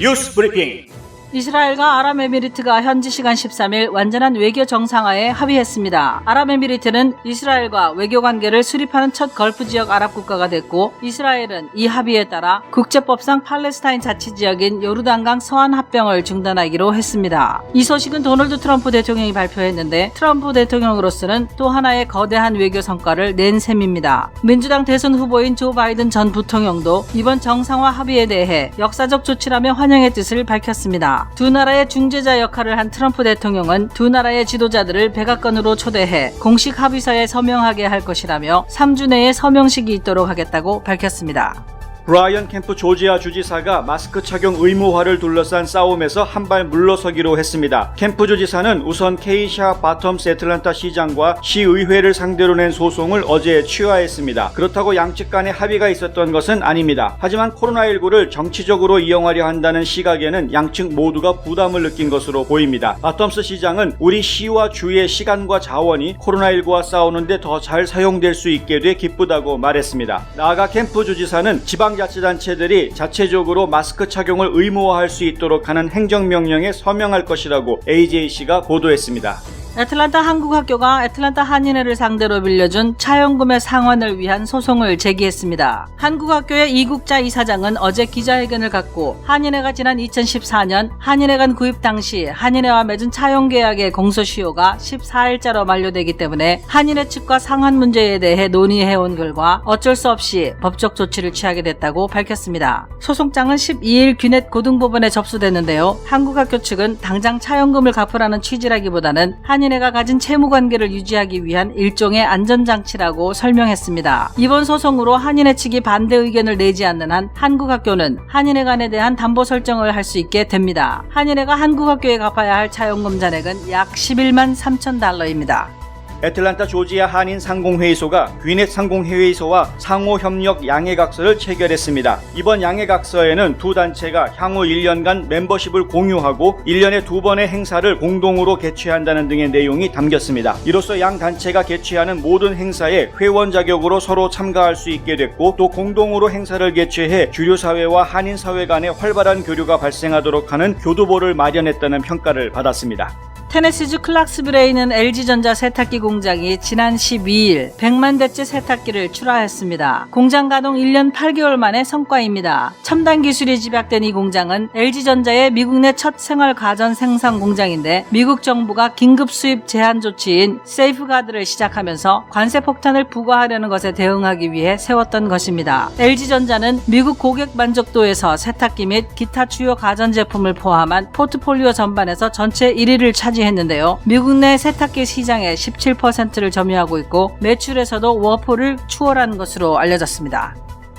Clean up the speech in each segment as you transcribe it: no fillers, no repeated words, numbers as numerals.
뉴스 브리핑. 이스라엘과 아랍에미리트가 현지 시간 13일 완전한 외교 정상화에 합의했습니다. 아랍에미리트는 이스라엘과 외교 관계를 수립하는 첫 걸프 지역 아랍 국가가 됐고, 이스라엘은 이 합의에 따라 국제법상 팔레스타인 자치지역인 요르단강 서안 합병을 중단하기로 했습니다. 이 소식은 도널드 트럼프 대통령이 발표했는데, 트럼프 대통령으로서는 또 하나의 거대한 외교 성과를 낸 셈입니다. 민주당 대선 후보인 조 바이든 전 부통령도 이번 정상화 합의에 대해 역사적 조치라며 환영의 뜻을 밝혔습니다. 두 나라의 중재자 역할을 한 트럼프 대통령은 두 나라의 지도자들을 백악관으로 초대해 공식 합의서에 서명하게 할 것이라며 3주 내에 서명식이 있도록 하겠다고 밝혔습니다. 브라이언 캠프 조지아 주지사가 마스크 착용 의무화를 둘러싼 싸움에서 한 발 물러서기로 했습니다. 캠프 주지사는 우선 케이샤 바텀스 애틀랜타 시장과 시의회를 상대로 낸 소송을 어제 취하했습니다. 그렇다고 양측 간에 합의가 있었던 것은 아닙니다. 하지만 코로나19를 정치적으로 이용하려 한다는 시각에는 양측 모두가 부담을 느낀 것으로 보입니다. 바텀스 시장은 우리 시와 주의 시간과 자원이 코로나19와 싸우는데 더 잘 사용될 수 있게 돼 기쁘다고 말했습니다. 나아가 캠프 주지사는 지방자치단체들이 자체적으로 마스크 착용을 의무화할 수 있도록 하는 행정명령에 서명할 것이라고 AJC가 보도했습니다. 애틀랜타 한국학교가 애틀랜타 한인회를 상대로 빌려준 차용금의 상환을 위한 소송을 제기했습니다. 한국학교의 이국자 이사장은 어제 기자회견을 갖고 한인회가 지난 2014년 한인회관 구입 당시 한인회와 맺은 차용계약의 공소시효가 14일자로 만료되기 때문에 한인회 측과 상환 문제에 대해 논의해온 결과 어쩔 수 없이 법적 조치를 취하게 됐다고 밝혔습니다. 소송장은 12일 귀넷 고등법원에 접수됐는데요. 한국학교 측은 당장 차용금을 갚으라는 취지라기보다는 한인회가 가진 채무관계를 유지하기 위한 일종의 안전장치라고 설명했습니다. 이번 소송으로 한인회 측이 반대 의견을 내지 않는 한 한국학교는 한인회 간에 대한 담보 설정을 할 수 있게 됩니다. 한인회가 한국학교에 갚아야 할 차용금 잔액은 약 11만 3천 달러입니다. 애틀랜타 조지아 한인 상공회의소가 귀넷 상공회의소와 상호협력 양해각서를 체결했습니다. 이번 양해각서에는 두 단체가 향후 1년간 멤버십을 공유하고 1년에 2번의 행사를 공동으로 개최한다는 등의 내용이 담겼습니다. 이로써 양 단체가 개최하는 모든 행사에 회원 자격으로 서로 참가할 수 있게 됐고, 또 공동으로 행사를 개최해 주류사회와 한인사회 간의 활발한 교류가 발생하도록 하는 교두보를 마련했다는 평가를 받았습니다. 테네시주 클락스빌에 있는 LG전자 세탁기 공장이 지난 12일 100만 대째 세탁기를 출하했습니다. 공장 가동 1년 8개월 만의 성과입니다. 첨단 기술이 집약된 이 공장은 LG전자의 미국 내 첫 생활 가전 생산 공장인데, 미국 정부가 긴급 수입 제한 조치인 세이프가드를 시작하면서 관세 폭탄을 부과하려는 것에 대응하기 위해 세웠던 것입니다. LG전자는 미국 고객 만족도에서 세탁기 및 기타 주요 가전제품을 포함한 포트폴리오 전반에서 전체 1위를 차지했는데요. 미국 내 세탁기 시장의 17%를 점유하고 있고, 매출에서도 워포를 추월한 것으로 알려졌습니다.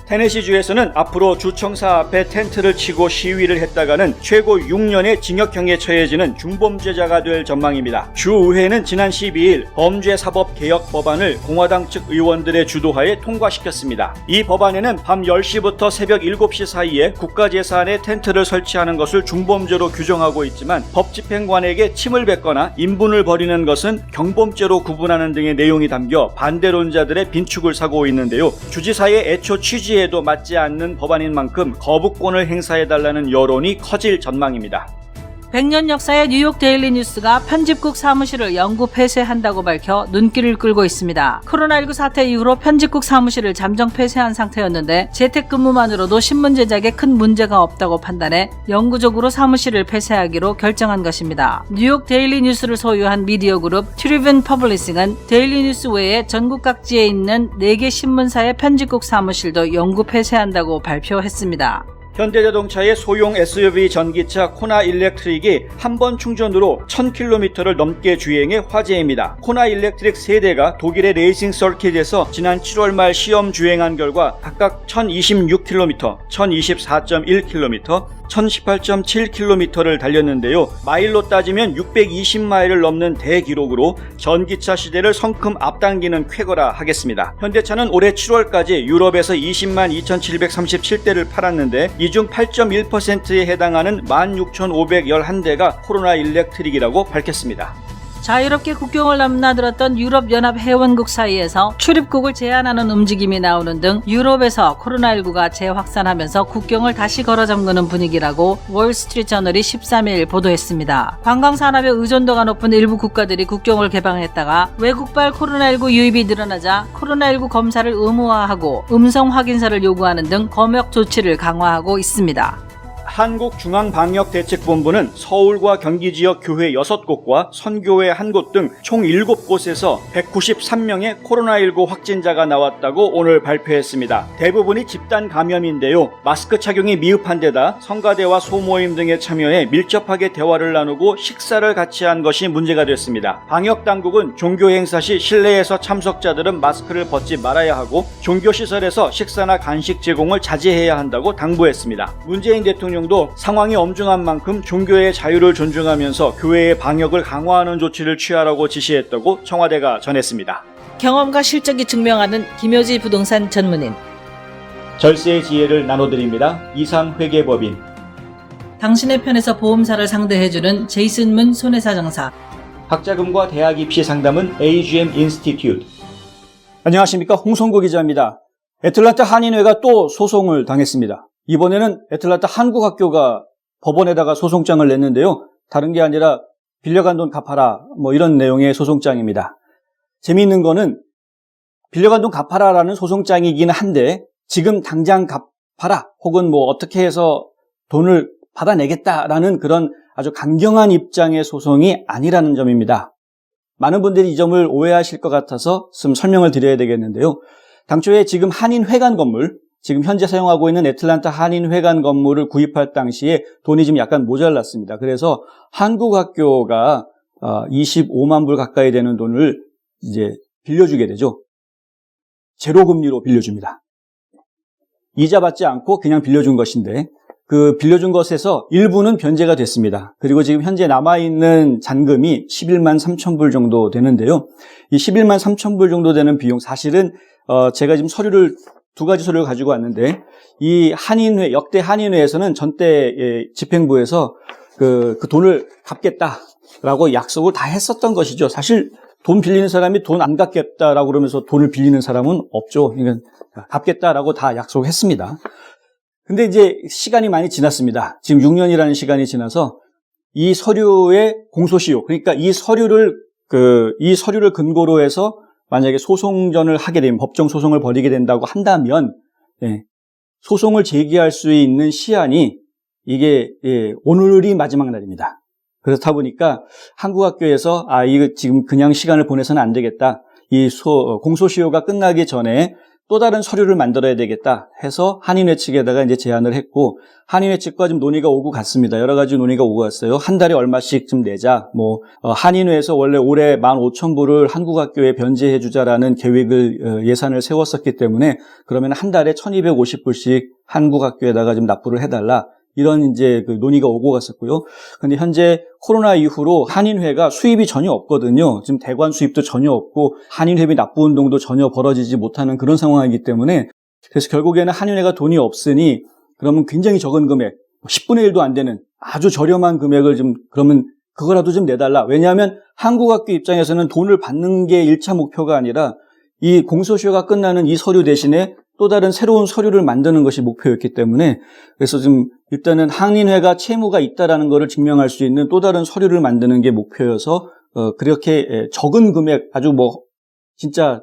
테네시주에서는 앞으로 주청사 앞에 텐트를 치고 시위를 했다가는 최고 6년의 징역형에 처해지는 중범죄자가 될 전망입니다. 주의회는 지난 12일 범죄사법개혁 법안을 공화당 측 의원들의 주도하에 통과시켰습니다. 이 법안에는 밤 10시부터 새벽 7시 사이에 국가재산에 텐트를 설치하는 것을 중범죄로 규정하고 있지만, 법집행관에게 침을 뱉거나 인분을 벌이는 것은 경범죄로 구분하는 등의 내용이 담겨 반대론자들의 빈축을 사고 있는데요. 주지사의 애초 취지에도 맞지 않는 법안인 만큼 거부권을 행사해달라는 여론이 커질 전망입니다. 100년 역사의 뉴욕 데일리 뉴스가 편집국 사무실을 영구 폐쇄한다고 밝혀 눈길을 끌고 있습니다. 코로나19 사태 이후로 편집국 사무실을 잠정 폐쇄한 상태였는데, 재택근무만으로도 신문 제작에 큰 문제가 없다고 판단해 영구적으로 사무실을 폐쇄하기로 결정한 것입니다. 뉴욕 데일리 뉴스를 소유한 미디어 그룹 트리븐 퍼블리싱은 데일리 뉴스 외에 전국 각지에 있는 4개 신문사의 편집국 사무실도 영구 폐쇄한다고 발표했습니다. 현대자동차의 소형 SUV 전기차 코나 일렉트릭이 한 번 충전으로 1000km를 넘게 주행해 화제입니다. 코나 일렉트릭 세대가 독일의 레이싱 서킷에서 지난 7월 말 시험 주행한 결과 각각 1026km, 1024.1km, 1018.7km를 달렸는데요. 마일로 따지면 620마일을 넘는 대기록으로 전기차 시대를 성큼 앞당기는 쾌거라 하겠습니다. 현대차는 올해 7월까지 유럽에서 20만 2737대를 팔았는데, 이 중 8.1%에 해당하는 16,511대가 코로나 일렉트릭이라고 밝혔습니다. 자유롭게 국경을 넘나들었던 유럽연합 회원국 사이에서 출입국을 제한하는 움직임이 나오는 등 유럽에서 코로나19가 재확산하면서 국경을 다시 걸어 잠그는 분위기라고 월스트리트저널이 13일 보도했습니다. 관광산업의 의존도가 높은 일부 국가들이 국경을 개방했다가 외국발 코로나19 유입이 늘어나자 코로나19 검사를 의무화하고 음성 확인서를 요구하는 등 검역 조치를 강화하고 있습니다. 한국중앙방역대책본부는 서울과 경기 지역 교회 6곳과 선교회 1곳 등 총 7곳에서 193명의 코로나19 확진자가 나왔다고 오늘 발표했습니다. 대부분이 집단 감염인데요. 마스크 착용이 미흡한 데다 성가대와 소모임 등에 참여해 밀접하게 대화를 나누고 식사를 같이 한 것이 문제가 됐습니다. 방역당국은 종교 행사 시 실내에서 참석자들은 마스크를 벗지 말아야 하고 종교시설에서 식사나 간식 제공을 자제해야 한다고 당부했습니다. 문재인 대통령도 상황이 엄중한 만큼 종교의 자유를 존중하면서 교회의 방역을 강화하는 조치를 취하라고 지시했다고 청와대가 전했습니다. 경험과 실적이 증명하는 김효지 부동산 전문인, 절세의 지혜를 나눠드립니다. 이상회계법인. 당신의 편에서 보험사를 상대해주는 제이슨 문 손해사정사, 학자금과 대학 입시 상담은 AGM 인스티튜트. 안녕하십니까, 홍성구 기자입니다. 애틀랜타 한인회가 또 소송을 당했습니다. 이번에는 애틀랜타 한국학교가 법원에다가 소송장을 냈는데요. 다른 게 아니라 빌려간 돈 갚아라, 이런 내용의 소송장입니다. 재미있는 거는 빌려간 돈 갚아라라는 소송장이긴 한데 지금 당장 갚아라 혹은 어떻게 해서 돈을 받아내겠다라는 그런 아주 강경한 입장의 소송이 아니라는 점입니다. 많은 분들이 이 점을 오해하실 것 같아서 좀 설명을 드려야 되겠는데요. 당초에 지금 한인회관 건물, 지금 현재 사용하고 있는 애틀랜타 한인회관 건물을 구입할 당시에 돈이 좀 약간 모자랐습니다. 그래서 한국학교가 25만 불 가까이 되는 돈을 이제 빌려주게 되죠. 제로금리로 빌려줍니다. 이자 받지 않고 그냥 빌려준 것인데 그 빌려준 것에서 일부는 변제가 됐습니다. 그리고 지금 현재 남아있는 잔금이 11만 3천 불 정도 되는데요. 이 11만 3천 불 정도 되는 비용, 사실은 제가 지금 두 가지 서류를 가지고 왔는데 이 한인회, 역대 한인회에서는 전때 집행부에서 그 돈을 갚겠다라고 약속을 다 했었던 것이죠. 사실 돈 빌리는 사람이 돈 안 갚겠다라고 그러면서 돈을 빌리는 사람은 없죠. 그러니까 갚겠다라고 다 약속했습니다. 근데 이제 시간이 많이 지났습니다. 지금 6년이라는 시간이 지나서 이 서류의 공소시효, 그러니까 이 서류를 근거로 해서 만약에 소송전을 하게 되면, 법정 소송을 벌이게 된다고 한다면, 소송을 제기할 수 있는 시한이 이게 오늘이 마지막 날입니다. 그렇다 보니까 한국학교에서 이거 지금 그냥 시간을 보내서는 안 되겠다. 공소시효가 끝나기 전에 또 다른 서류를 만들어야 되겠다 해서 한인회 측에다가 이제 제안을 했고, 한인회 측과 좀 논의가 오고 갔습니다. 여러 가지 논의가 오고 갔어요. 한 달에 얼마씩 좀 내자. 한인회에서 원래 올해 15,000불을 한국학교에 변제해 주자라는 계획을 예산을 세웠었기 때문에 그러면 한 달에 1,250불씩 한국학교에다가 좀 납부를 해달라. 이런 이제 그 논의가 오고 갔었고요. 근데 현재 코로나 이후로 한인회가 수입이 전혀 없거든요. 지금 대관 수입도 전혀 없고 한인회비 납부 운동도 전혀 벌어지지 못하는 그런 상황이기 때문에, 그래서 결국에는 한인회가 돈이 없으니 그러면 굉장히 적은 금액, 10분의 1도 안 되는 아주 저렴한 금액을 그러면 그거라도 좀 내달라. 왜냐하면 한국학교 입장에서는 돈을 받는 게 1차 목표가 아니라 이 공소시효가 끝나는 이 서류 대신에 또 다른 새로운 서류를 만드는 것이 목표였기 때문에, 그래서 지금 일단은 한인회가 채무가 있다라는 것을 증명할 수 있는 또 다른 서류를 만드는 게 목표여서 그렇게 적은 금액, 아주 진짜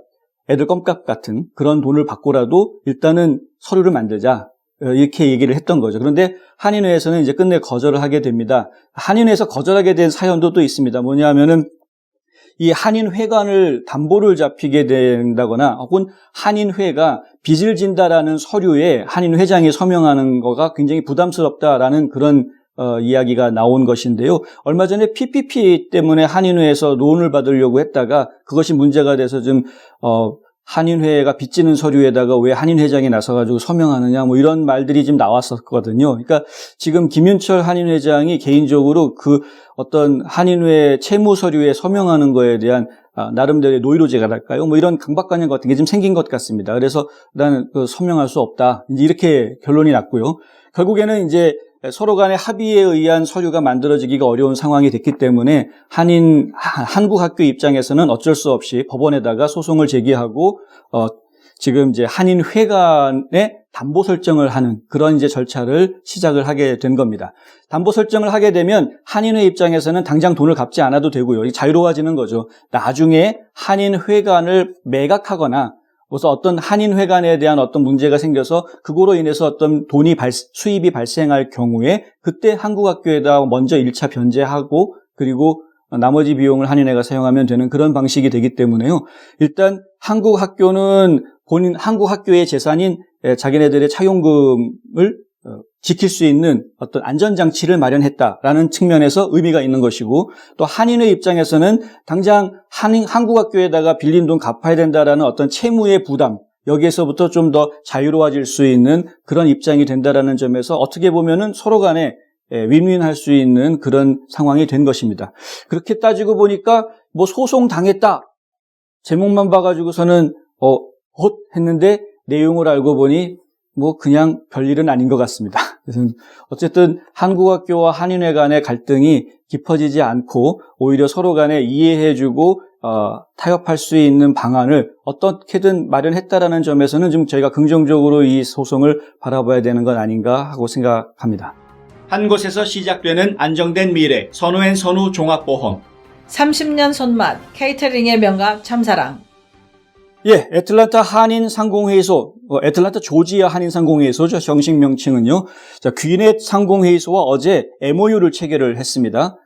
애들 껌값 같은 그런 돈을 받고라도 일단은 서류를 만들자, 이렇게 얘기를 했던 거죠. 그런데 한인회에서는 이제 끝내 거절을 하게 됩니다. 한인회에서 거절하게 된 사연도 또 있습니다. 뭐냐면은 이 한인회관을 담보를 잡히게 된다거나 혹은 한인회가 빚을 진다라는 서류에 한인회장이 서명하는 거가 굉장히 부담스럽다라는 그런 이야기가 나온 것인데요. 얼마 전에 PPP 때문에 한인회에서 론을 받으려고 했다가 그것이 문제가 돼서 좀 한인회가 빚지는 서류에다가 왜 한인회장이 나서가지고 서명하느냐, 이런 말들이 좀 나왔었거든요. 그러니까 지금 김윤철 한인회장이 개인적으로 그 어떤 한인회 채무 서류에 서명하는 거에 대한 나름대로의 노이로제가랄까요? 이런 강박관념 같은 게 좀 생긴 것 같습니다. 그래서 나는 서명할 수 없다. 이제 이렇게 결론이 났고요. 결국에는 이제 서로 간의 합의에 의한 서류가 만들어지기가 어려운 상황이 됐기 때문에 한국 학교 입장에서는 어쩔 수 없이 법원에다가 소송을 제기하고 지금 이제 한인회관에 담보 설정을 하는 그런 이제 절차를 시작을 하게 된 겁니다. 담보 설정을 하게 되면 한인회 입장에서는 당장 돈을 갚지 않아도 되고요. 자유로워지는 거죠. 나중에 한인회관을 매각하거나 그래서 어떤 한인회관에 대한 어떤 문제가 생겨서 그거로 인해서 어떤 수입이 발생할 경우에 그때 한국학교에다 먼저 1차 변제하고 그리고 나머지 비용을 한인회가 사용하면 되는 그런 방식이 되기 때문에요. 일단 한국학교는 한국학교의 재산인 자기네들의 차용금을 지킬 수 있는 어떤 안전장치를 마련했다라는 측면에서 의미가 있는 것이고 또 한인회 입장에서는 당장 한국학교에다가 빌린 돈 갚아야 된다라는 어떤 채무의 부담 여기에서부터 좀 더 자유로워질 수 있는 그런 입장이 된다라는 점에서 어떻게 보면은 서로 간에 윈윈할 수 있는 그런 상황이 된 것입니다. 그렇게 따지고 보니까 뭐 소송 당했다 제목만 봐가지고서는 했는데 내용을 알고 보니 뭐 그냥 별일은 아닌 것 같습니다. 그래서 어쨌든 한국학교와 한인회 간의 갈등이 깊어지지 않고 오히려 서로 간에 이해해주고 타협할 수 있는 방안을 어떻게든 마련했다라는 점에서는 좀 저희가 긍정적으로 이 소송을 바라봐야 되는 건 아닌가 하고 생각합니다. 한 곳에서 시작되는 안정된 미래, 선우앤선우 종합보험. 30년 손맛, 케이터링의 명가 참사랑. 예, 애틀랜타 한인상공회의소, 애틀랜타 조지아 한인상공회의소죠. 정식 명칭은요. 자, 귀넷 상공회의소와 어제 MOU를 체결을 했습니다.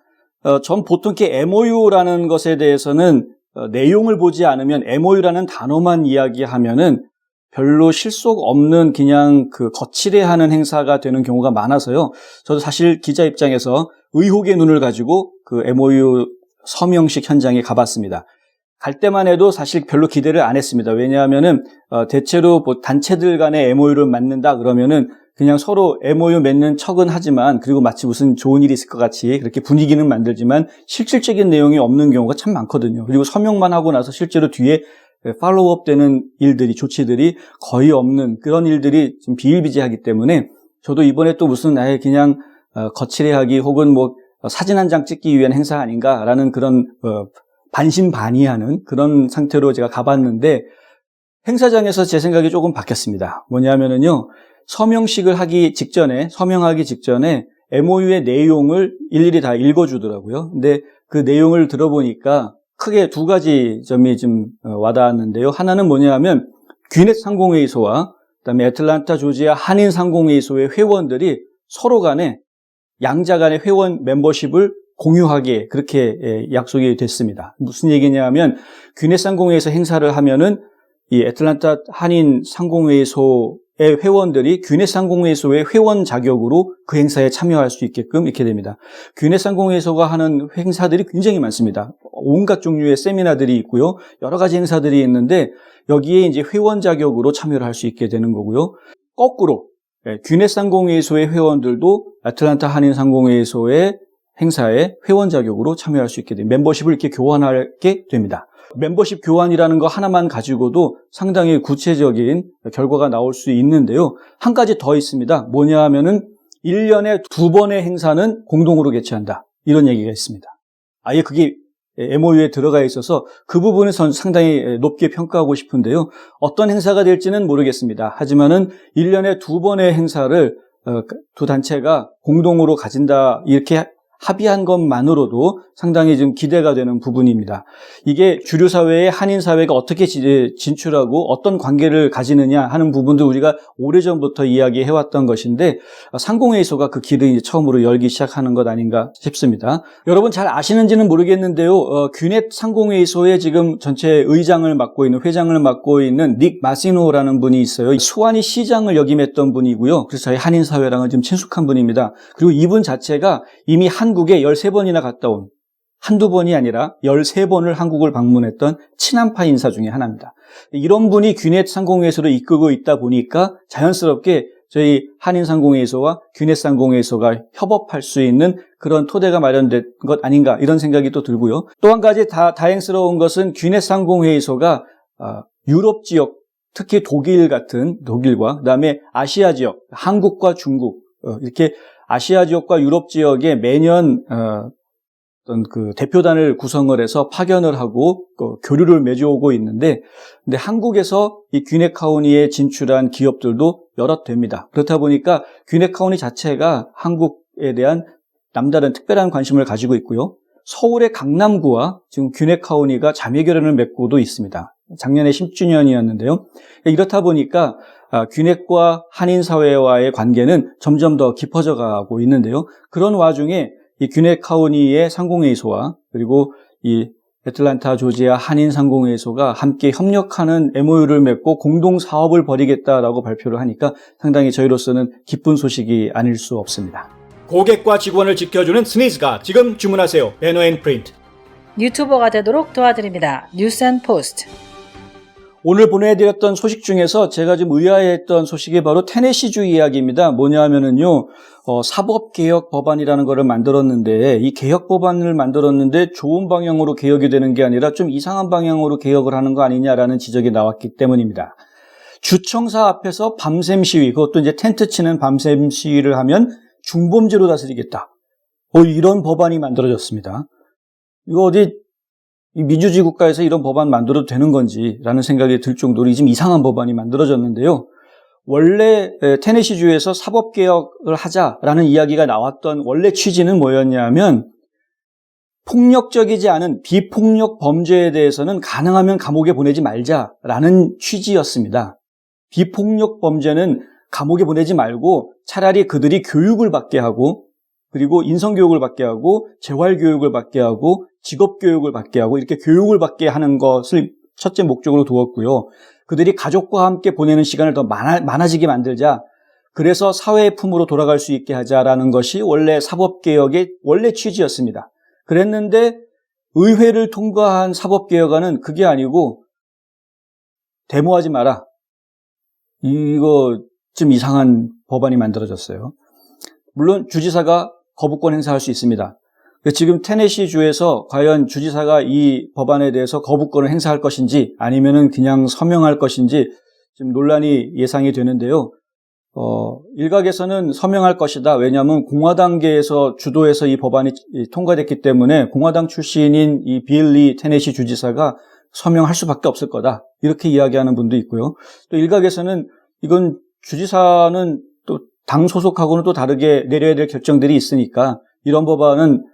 전 보통 이렇게 MOU라는 것에 대해서는 내용을 보지 않으면 MOU라는 단어만 이야기하면은 별로 실속 없는 그냥 거칠해하는 행사가 되는 경우가 많아서요. 저도 사실 기자 입장에서 의혹의 눈을 가지고 그 MOU 서명식 현장에 가봤습니다. 갈 때만 해도 사실 별로 기대를 안 했습니다. 왜냐하면은 대체로 뭐 단체들 간의 MOU를 맺는다 그러면은 그냥 서로 MOU 맺는 척은 하지만 그리고 마치 무슨 좋은 일이 있을 것 같이 그렇게 분위기는 만들지만 실질적인 내용이 없는 경우가 참 많거든요. 그리고 서명만 하고 나서 실제로 뒤에 팔로우업 되는 일들이 조치들이 거의 없는 그런 일들이 좀 비일비재하기 때문에 저도 이번에 또 무슨 그냥 거칠해하기 혹은 뭐 사진 한 장 찍기 위한 행사 아닌가라는 그런 반신반의하는 그런 상태로 제가 가봤는데 행사장에서 제 생각이 조금 바뀌었습니다. 뭐냐면은요, 서명하기 직전에 MOU의 내용을 일일이 다 읽어주더라고요. 근데 그 내용을 들어보니까 크게 두 가지 점이 좀 와닿았는데요. 하나는 뭐냐면 귀넷 상공회의소와 그다음에 애틀랜타 조지아 한인 상공회의소의 회원들이 서로 간에 양자 간의 회원 멤버십을 공유하게 그렇게 약속이 됐습니다. 무슨 얘기냐면 귀넷 상공회에서 행사를 하면은 이 애틀랜타 한인 상공회의소의 회원들이 귀넷 상공회의소의 회원 자격으로 그 행사에 참여할 수 있게끔 이렇게 됩니다. 귀넷 상공회의소가 하는 행사들이 굉장히 많습니다. 온갖 종류의 세미나들이 있고요. 여러 가지 행사들이 있는데 여기에 이제 회원 자격으로 참여를 할 수 있게 되는 거고요. 거꾸로 귀넷 상공회의소의 회원들도 애틀랜타 한인 상공회의소의 행사에 회원 자격으로 참여할 수 있게 됩니다. 멤버십을 이렇게 교환하게 됩니다. 멤버십 교환이라는 거 하나만 가지고도 상당히 구체적인 결과가 나올 수 있는데요. 한 가지 더 있습니다. 뭐냐 하면은 1년에 2번의 행사는 공동으로 개최한다. 이런 얘기가 있습니다. 아예 그게 MOU에 들어가 있어서 그 부분을 상당히 높게 평가하고 싶은데요. 어떤 행사가 될지는 모르겠습니다. 하지만은 1년에 2번의 행사를 두 단체가 공동으로 가진다. 이렇게 합의한 것만으로도 상당히 좀 기대가 되는 부분입니다. 이게 주류 사회에 한인 사회가 어떻게 진출하고 어떤 관계를 가지느냐 하는 부분도 우리가 오래전부터 이야기해왔던 것인데 상공회의소가 그 길을 이제 처음으로 열기 시작하는 것 아닌가 싶습니다. 여러분 잘 아시는지는 모르겠는데요. 귀넷 상공회의소의 지금 전체 회장을 맡고 있는 닉 마시노라는 분이 있어요. 수완이 시장을 역임했던 분이고요. 그래서 저희 한인 사회랑은 좀 친숙한 분입니다. 그리고 이분 자체가 이미 한국에 13번이나 갔다 온 한두 번이 아니라 13번을 한국을 방문했던 친한파 인사 중에 하나입니다. 이런 분이 귀넷 상공회의소를 이끌고 있다 보니까 자연스럽게 저희 한인상공회의소와 귀넷 상공회의소가 협업할 수 있는 그런 토대가 마련된 것 아닌가 이런 생각이 또 들고요. 또 한 가지 다행스러운 것은 귀넷 상공회의소가 유럽 지역, 특히 독일과 그다음에 아시아 지역, 한국과 중국 이렇게 아시아 지역과 유럽 지역에 매년 어떤 그 대표단을 구성을 해서 파견을 하고 교류를 맺어오고 있는데, 근데 한국에서 이 귀네카우니에 진출한 기업들도 여럿 됩니다. 그렇다 보니까 귀네카우니 자체가 한국에 대한 남다른 특별한 관심을 가지고 있고요. 서울의 강남구와 지금 귀네카우니가 자매결연을 맺고도 있습니다. 작년에 10주년이었는데요. 이렇다 보니까 귀네과 한인사회와의 관계는 점점 더 깊어져 가고 있는데요. 그런 와중에 이 귀네카우니의 상공회의소와 그리고 이 애틀란타 조지아 한인상공회의소가 함께 협력하는 MOU를 맺고 공동 사업을 벌이겠다라고 발표를 하니까 상당히 저희로서는 기쁜 소식이 아닐 수 없습니다. 고객과 직원을 지켜주는 스니즈가 지금 주문하세요. 배너앤프린트. 유튜버가 되도록 도와드립니다. 뉴스앤포스트. 오늘 보내드렸던 소식 중에서 제가 좀 의아해했던 소식이 바로 테네시주 이야기입니다. 뭐냐 하면은요, 사법개혁 법안이라는 거를 만들었는데, 이 개혁 법안을 만들었는데 좋은 방향으로 개혁이 되는 게 아니라 좀 이상한 방향으로 개혁을 하는 거 아니냐라는 지적이 나왔기 때문입니다. 주청사 앞에서 밤샘 시위, 그것도 이제 텐트 치는 밤샘 시위를 하면 중범죄로 다스리겠다. 이런 법안이 만들어졌습니다. 이거 어디 이 민주주의 국가에서 이런 법안 만들어도 되는 건지라는 생각이 들 정도로 좀 이상한 법안이 만들어졌는데요. 원래 테네시주에서 사법개혁을 하자라는 이야기가 나왔던 원래 취지는 뭐였냐면, 폭력적이지 않은 비폭력 범죄에 대해서는 가능하면 감옥에 보내지 말자라는 취지였습니다. 비폭력 범죄는 감옥에 보내지 말고 차라리 그들이 교육을 받게 하고, 그리고 인성교육을 받게 하고, 재활교육을 받게 하고, 직업교육을 받게 하고, 이렇게 교육을 받게 하는 것을 첫째 목적으로 두었고요. 그들이 가족과 함께 보내는 시간을 더 많아지게 만들자. 그래서 사회의 품으로 돌아갈 수 있게 하자라는 것이 원래 사법개혁의 원래 취지였습니다. 그랬는데 의회를 통과한 사법개혁안은 그게 아니고 데모하지 마라. 이거 좀 이상한 법안이 만들어졌어요. 물론 주지사가 거부권 행사할 수 있습니다. 지금 테네시주에서 과연 주지사가 이 법안에 대해서 거부권을 행사할 것인지 아니면은 그냥 서명할 것인지 좀 논란이 예상이 되는데요. 일각에서는 서명할 것이다. 왜냐하면 공화당계에서 주도해서 이 법안이 통과됐기 때문에 공화당 출신인 이 빌리 테네시 주지사가 서명할 수밖에 없을 거다. 이렇게 이야기하는 분도 있고요. 또 일각에서는 이건 주지사는 또 당 소속하고는 또 다르게 내려야 될 결정들이 있으니까 이런 법안은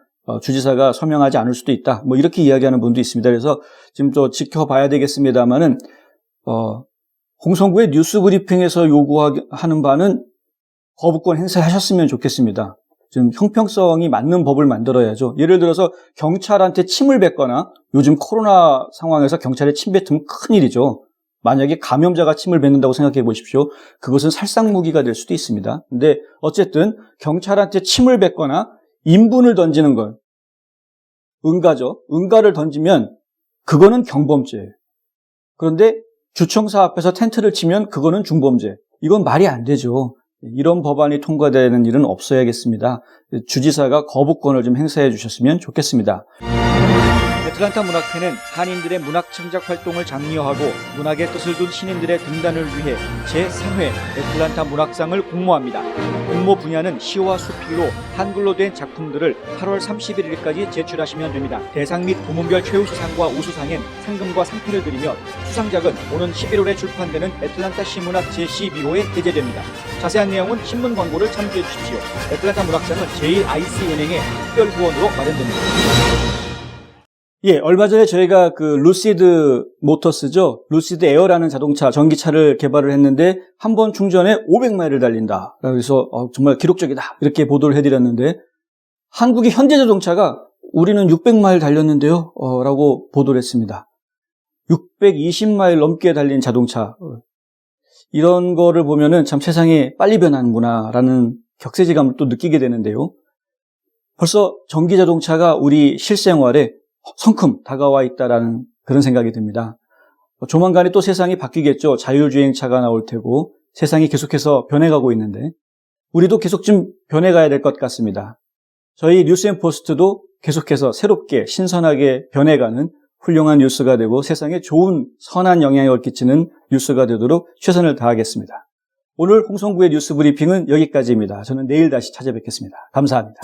주지사가 서명하지 않을 수도 있다. 뭐 이렇게 이야기하는 분도 있습니다. 그래서 지금 또 지켜봐야 되겠습니다만은 홍성구의 뉴스 브리핑에서 요구하는 바는 거부권 행사하셨으면 좋겠습니다. 좀 형평성이 맞는 법을 만들어야죠. 예를 들어서 경찰한테 침을 뱉거나, 요즘 코로나 상황에서 경찰에 침 뱉으면 큰일이죠. 만약에 감염자가 침을 뱉는다고 생각해 보십시오. 그것은 살상무기가 될 수도 있습니다. 근데 어쨌든 경찰한테 침을 뱉거나 인분을 던지는 건 응가죠. 응가를 던지면 그거는 경범죄예요. 그런데 주청사 앞에서 텐트를 치면 그거는 중범죄. 이건 말이 안 되죠. 이런 법안이 통과되는 일은 없어야겠습니다. 주지사가 거부권을 좀 행사해 주셨으면 좋겠습니다. 애틀란타 문학회는 한인들의 문학 창작 활동을 장려하고 문학의 뜻을 둔 신인들의 등단을 위해 제3회 애틀란타 문학상을 공모합니다. 공모 분야는 시와 수필로 한글로 된 작품들을 8월 31일까지 제출하시면 됩니다. 대상 및 부문별 최우수상과 우수상엔 상금과 상패를 드리며 수상작은 오는 11월에 출판되는 애틀란타 시문학 제12호에 게재됩니다. 자세한 내용은 신문 광고를 참조해 주십시오. 애틀란타 문학상은 제1IC은행의 특별 후원으로 마련됩니다. 예, 얼마 전에 저희가 그 루시드 모터스죠. 루시드 에어라는 자동차, 전기차를 개발을 했는데 한 번 충전에 500마일을 달린다. 그래서 정말 기록적이다. 이렇게 보도를 해드렸는데 한국의 현대자동차가 우리는 600마일 달렸는데요. 라고 보도를 했습니다. 620마일 넘게 달린 자동차. 이런 거를 보면은 참 세상이 빨리 변하는구나 라는 격세지감을 또 느끼게 되는데요. 벌써 전기자동차가 우리 실생활에 성큼 다가와 있다라는 그런 생각이 듭니다. 조만간에 또 세상이 바뀌겠죠. 자율주행차가 나올 테고 세상이 계속해서 변해가고 있는데 우리도 계속 좀 변해가야 될 것 같습니다. 저희 뉴스앤포스트도 계속해서 새롭게 신선하게 변해가는 훌륭한 뉴스가 되고 세상에 좋은 선한 영향을 끼치는 뉴스가 되도록 최선을 다하겠습니다. 오늘 홍성구의 뉴스 브리핑은 여기까지입니다. 저는 내일 다시 찾아뵙겠습니다. 감사합니다.